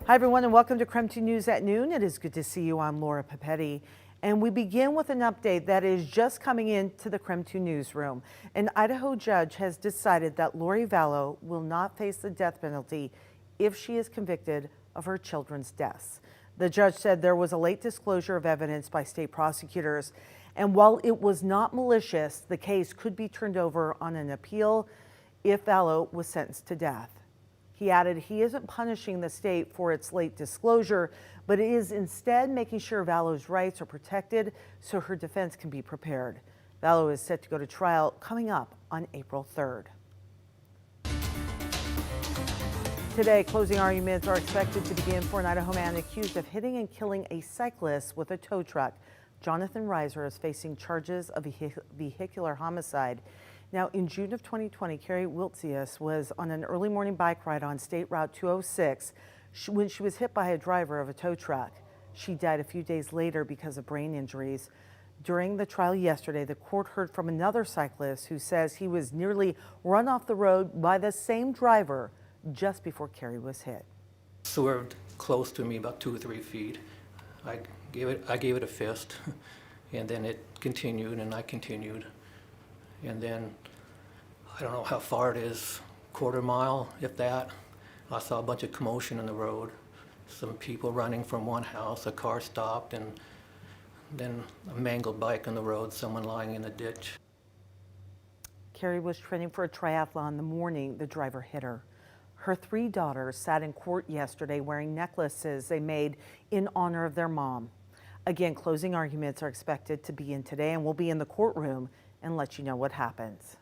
Hi everyone and welcome to KREM 2 News at noon. It is good to see you. I'm Laura Papetti. And we begin with an update that is just coming into the KREM 2 newsroom. An Idaho judge has decided that Lorivalo will not face the death penalty if she is convicted of her children's deaths. The judge said there was a late disclosure of evidence by state prosecutors, and while it was not malicious, the case could be turned over on an appeal if Vallow was sentenced to death. He added he isn't punishing the state for its late disclosure, but is instead making sure Vallow's rights are protected so her defense can be prepared. Vallow is set to go to trial coming up on April 3rd. Today, closing arguments are expected to begin for an Idaho man accused of hitting and killing a cyclist with a tow truck. Jonathan Reiser is facing charges of vehicular homicide. Now, in June of 2020, Carrie Wiltzius was on an early morning bike ride on State Route 206 when she was hit by a driver of a tow truck. She died a few days later because of brain injuries. During the trial yesterday, the court heard from another cyclist who says he was nearly run off the road by the same driver just before Carrie was hit. Swerved close to me, about 2 or 3 feet. I gave it a fist, and then it continued, and I continued. And then, I don't know how far it is, quarter mile, if that. I saw a bunch of commotion in the road. Some people running from one house, a car stopped, and then a mangled bike on the road, someone lying in a ditch. Carrie was training for a triathlon the morning the driver hit her. Her 3 daughters sat in court yesterday wearing necklaces they made in honor of their mom. Again, closing arguments are expected to begin today, and we'll be in the courtroom and let you know what happens.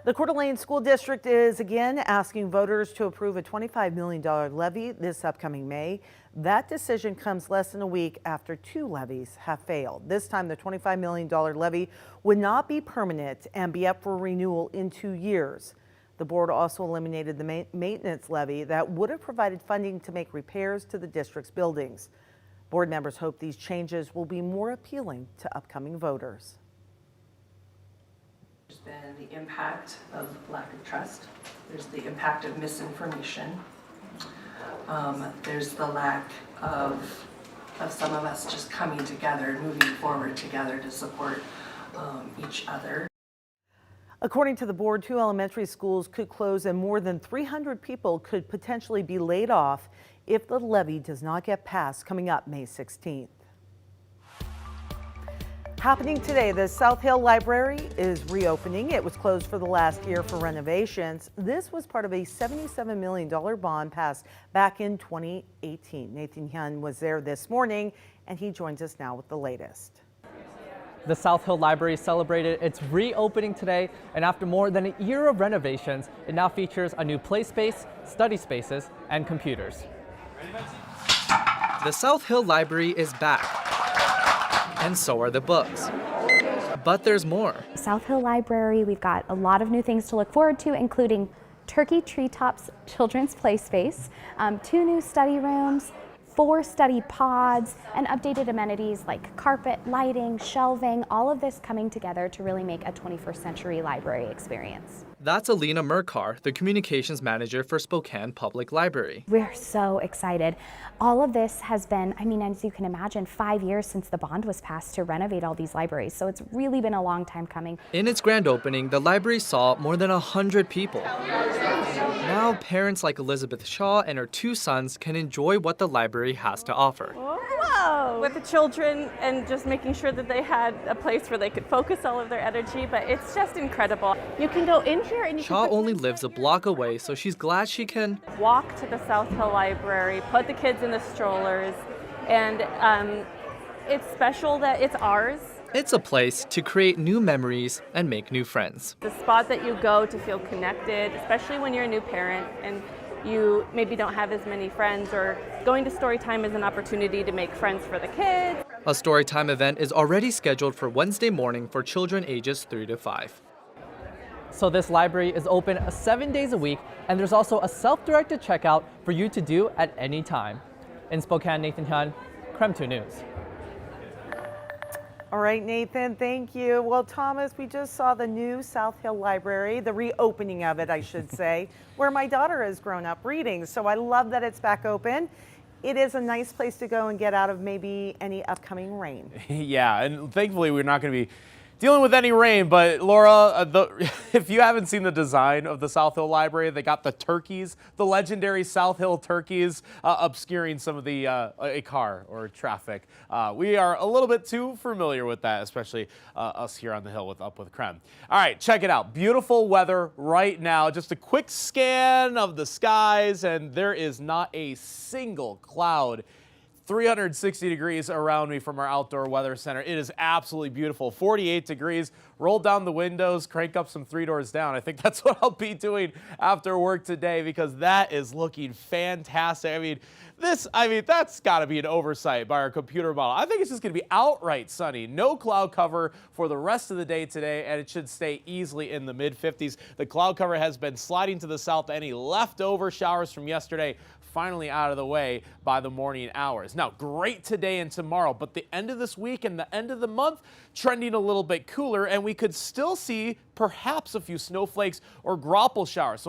The Coeur d'Alene School District is again asking voters to approve a $25 million levy this upcoming May. That decision comes less than a week after 2 levies have failed. This time, the $25 million levy would not be permanent and be up for renewal in 2 years. The board also eliminated the maintenance levy that would have provided funding to make repairs to the district's buildings. Board members hope these changes will be more appealing to upcoming voters. There's been the impact of lack of trust. There's the impact of misinformation. There's the lack of some of us just coming together and moving forward together to support each other. According to the board, 2 elementary schools could close and more than 300 people could potentially be laid off if the levy does not get passed coming up May 16th. Happening today, the South Hill Library is reopening. It was closed for the last year for renovations. This was part of a $77 million bond passed back in 2018. Nathan Hyun was there this morning, and he joins us now with the latest. The South Hill Library celebrated its reopening today, and after more than a year of renovations, it now features a new play space, study spaces, and computers. The South Hill Library is back, and so are the books. But there's more. South Hill Library, we've got a lot of new things to look forward to, including Turkey Treetops Children's Play Space, 2 new study rooms, 4 study pods, and updated amenities like carpet, lighting, shelving, all of this coming together to really make a 21st century library experience. That's Alina Merkar, the communications manager for Spokane Public Library. We're so excited. All of this has been, as you can imagine, 5 years since the bond was passed to renovate all these libraries, so it's really been a long time coming. In its grand opening, the library saw more than 100 people. Now, parents like Elizabeth Shaw and her 2 sons can enjoy what the library has to offer. Whoa. With the children and just making sure that they had a place where they could focus all of their energy, but it's just incredible. You can go in here and you Shaw can only lives a block away, so she's glad she can walk to the South Hill Library, put the kids in the strollers, and it's special that it's ours. It's a place to create new memories and make new friends. The spot that you go to feel connected, especially when you're a new parent and you maybe don't have as many friends, or going to story time is an opportunity to make friends for the kids. A storytime event is already scheduled for Wednesday morning for children ages 3 to 5. So this library is open 7 days a week, and there's also a self-directed checkout for you to do at any time. In Spokane, Nathan Hyun, KREM 2 News. All right, Nathan, thank you. Well, Thomas, we just saw the new South Hill Library, the reopening of it, I should say, where my daughter has grown up reading. So I love that it's back open. It is a nice place to go and get out of maybe any upcoming rain. Yeah, and thankfully we're not going to be dealing with any rain, but Laura, if you haven't seen the design of the South Hill Library, they got the turkeys, the legendary South Hill turkeys, obscuring some of the a car or traffic. We are a little bit too familiar with that, especially us here on the hill with Up with KREM. All right, check it out. Beautiful weather right now. Just a quick scan of the skies, and there is not a single cloud. 360 degrees around me from our outdoor weather center. It is absolutely beautiful. 48 degrees. Roll down the windows, crank up some 3 doors down. I think that's what I'll be doing after work today because that is looking fantastic. I mean, that's got to be an oversight by our computer model. I think it's just going to be outright sunny. No cloud cover for the rest of the day today, and it should stay easily in the mid-50s. The cloud cover has been sliding to the south. Any leftover showers from yesterday finally out of the way by the morning hours. Now, great today and tomorrow, but the end of this week and the end of the month trending a little bit cooler, and we could still see perhaps a few snowflakes or graupel showers. So